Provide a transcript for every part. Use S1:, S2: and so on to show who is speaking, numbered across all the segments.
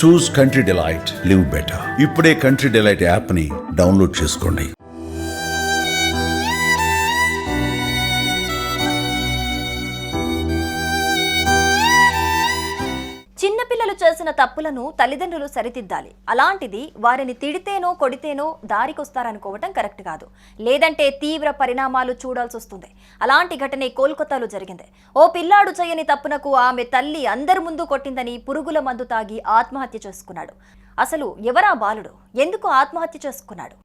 S1: చూస్ country delight, live better. ఇప్పుడే country delight app ని download చేసుకోండి.
S2: చిన్నపిల్లలు చేసిన తప్పులను తల్లిదండ్రులు సరిదిద్దాలి. అలాంటిది వారిని తిడితేనో కొడితేనో దారికొస్తారనుకోవటం కరెక్ట్ కాదు. లేదంటే తీవ్ర పరిణామాలు చూడాల్సి వస్తుంది. అలాంటి ఘటనే కోల్కతాలో జరిగింది. ఓ పిల్లాడు చేయని తప్పునకు ఆమె తల్లి అందరి ముందు కొట్టిందని పురుగుల మందు తాగి ఆత్మహత్య చేసుకున్నాడు. అసలు ఎవరా బాలుడు? ఎందుకు ఆత్మహత్య చేసుకున్నాడు?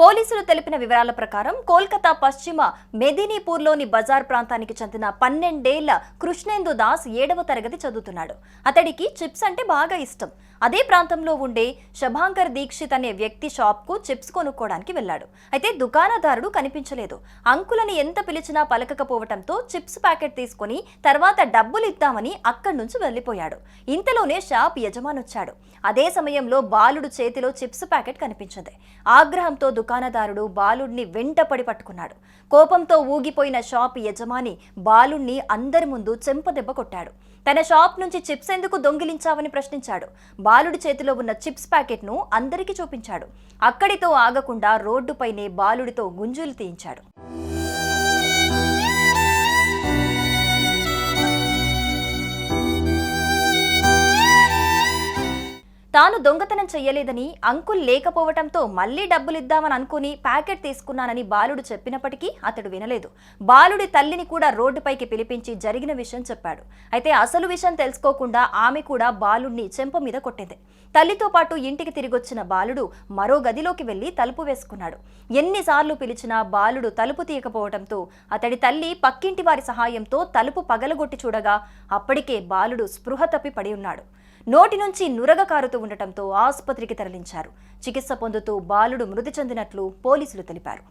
S2: పోలీసులు తెలిపిన వివరాల ప్రకారం కోల్కతా పశ్చిమ మెదినీపూర్లోని బజార్ ప్రాంతానికి చెందిన 12 ఏళ్ల కృష్ణేందు దాస్ 7వ తరగతి చదువుతున్నాడు. అతడికి చిప్స్ అంటే బాగా ఇష్టం. అదే ప్రాంతంలో ఉండే శభాంకర్ దీక్షిత్ అనే వ్యక్తి షాప్కు చిప్స్ కొనుక్కోవడానికి వెళ్లాడు. అయితే దుకాణదారుడు కనిపించలేదు. అంకులని ఎంత పిలిచినా పలకకపోవడంతో చిప్స్ ప్యాకెట్ తీసుకుని తర్వాత డబ్బులు ఇద్దామని అక్కడి నుంచి వెళ్లిపోయాడు. ఇంతలోనే షాప్ యజమానొచ్చాడు. అదే సమయంలో బాలుడు చేతిలో చిప్స్ ప్యాకెట్ కనిపించింది. ఆగ్రహంతో దుకాణదారుడు బాలుడిని వెంటపడి పట్టుకున్నాడు. కోపంతో ఊగిపోయిన షాప్ యజమాని బాలుడిని అందరి ముందు చెంపదెబ్బ కొట్టాడు. తన షాప్ నుంచి చిప్స్ ఎందుకు దొంగిలించావని ప్రశ్నించాడు. బాలుడి చేతిలో ఉన్న చిప్స్ ప్యాకెట్ను అందరికీ చూపించాడు. అక్కడితో ఆగకుండా రోడ్డుపైనే బాలుడితో గుంజులు తీయించాడు. తాను దొంగతనం చెయ్యలేదని, అంకుల్ లేకపోవటంతో మళ్లీ డబ్బులిద్దామని అనుకుని ప్యాకెట్ తీసుకున్నానని బాలుడు చెప్పినప్పటికీ అతడు వినలేదు. బాలుడి తల్లిని కూడా రోడ్డుపైకి పిలిపించి జరిగిన విషయం చెప్పాడు. అయితే అసలు విషయం తెలుసుకోకుండా ఆమె కూడా బాలుడిని చెంప మీద కొట్టింది. తల్లితో పాటు ఇంటికి తిరిగొచ్చిన బాలుడు మరో గదిలోకి వెళ్లి తలుపు వేసుకున్నాడు. ఎన్నిసార్లు పిలిచినా బాలుడు తలుపు తీయకపోవడంతో అతడి తల్లి పక్కింటి వారి సహాయంతో తలుపు పగలగొట్టి చూడగా అప్పటికే బాలుడు స్పృహ తప్పి పడి ఉన్నాడు. నోటి నుంచి నురగ కారుతూ ఉండటంతో ఆసుపత్రికి తరలించారు. చికిత్స పొందుతూ బాలుడు మృతి చెందినట్లు పోలీసులు తెలిపారు.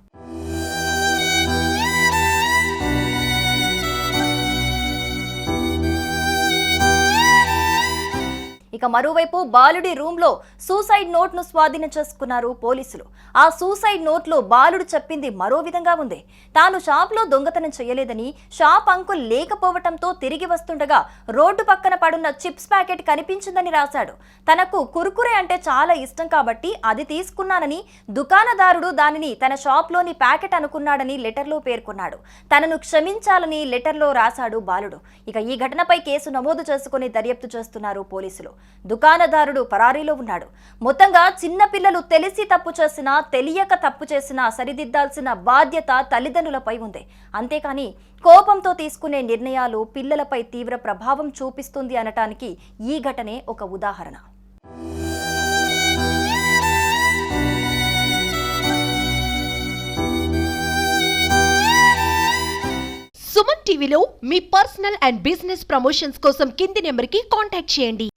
S2: ఇక మరోవైపు బాలుడి రూమ్లో సూసైడ్ నోట్ను స్వాధీనం చేసుకున్నారు పోలీసులు. ఆ సూసైడ్ నోట్లో బాలుడు చెప్పింది మరో విధంగా ఉంది. తాను షాప్లో దొంగతనం చేయలేదని, షాప్ అంకుల్ లేకపోవటంతో తిరిగి వస్తుండగా రోడ్డు పక్కన పడున్న చిప్స్ ప్యాకెట్ కనిపించిందని రాశాడు. తనకు కుర్కురే అంటే చాలా ఇష్టం కాబట్టి అది తీసుకున్నానని, దుకాణదారుడు దానిని తన షాప్లోని ప్యాకెట్ అనుకున్నాడని లెటర్లో పేర్కొన్నాడు. తనను క్షమించాలని లెటర్లో రాశాడు బాలుడు. ఇక ఈ ఘటనపై కేసు నమోదు చేసుకుని దర్యాప్తు చేస్తున్నారు పోలీసులు. దుకాణదారుడు పరారీలో ఉన్నాడు. మొత్తంగా చిన్న పిల్లలు తెలిసి తప్పు చేసినా, తెలియక తప్పు చేసినా సరిదిద్దాల్సిన బాధ్యత తల్లిదండ్రులపై ఉంది. అంతేకాని కోపంతో తీసుకునే నిర్ణయాలు పిల్లలపై తీవ్ర ప్రభావం చూపిస్తుంది అనటానికి ఈ ఘటనే ఒక ఉదాహరణ.
S3: సుమన్ టీవీలో మీ పర్సనల్ అండ్ బిజినెస్ ప్రమోషన్స్ కోసం కింది నెంబర్కి కాంటాక్ట్ చేయండి.